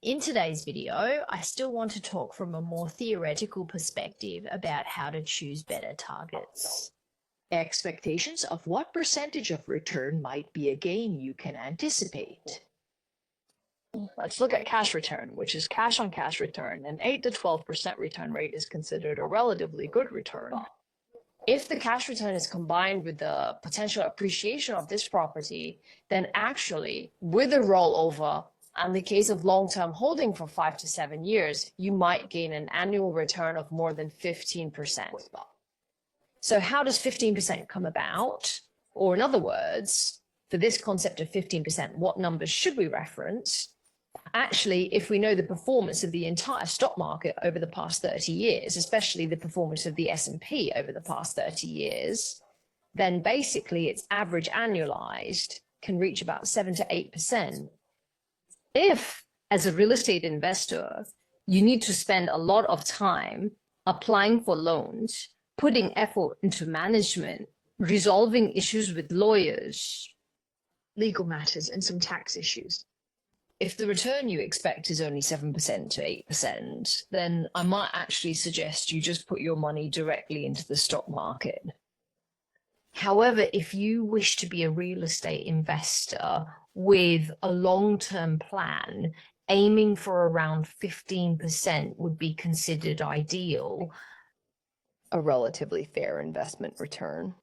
In today's video, I still want to talk from a more theoretical perspective about how to choose better targets. Expectations of what percentage of return might be a gain you can anticipate. Let's look at cash return, which is cash on cash return. An 8 to 12% return rate is considered a relatively good return. If the cash return is combined with the potential appreciation of this property, then actually, with a rollover, and the case of long-term holding for 5 to 7 years, you might gain an annual return of more than 15%. So how does 15% come about? Or in other words, for this concept of 15%, what numbers should we reference? Actually, if we know the performance of the entire stock market over the past 30 years, especially the performance of the S&P over the past 30 years, then basically its average annualized can reach about 7 to 8%. If, as a real estate investor, you need to spend a lot of time applying for loans, putting effort into management, resolving issues with lawyers, legal matters, and some tax issues, if the return you expect is only 7% to 8%, then I might actually suggest you just put your money directly into the stock market. However, if you wish to be a real estate investor with a long-term plan, aiming for around 15% would be considered ideal. A relatively fair investment return.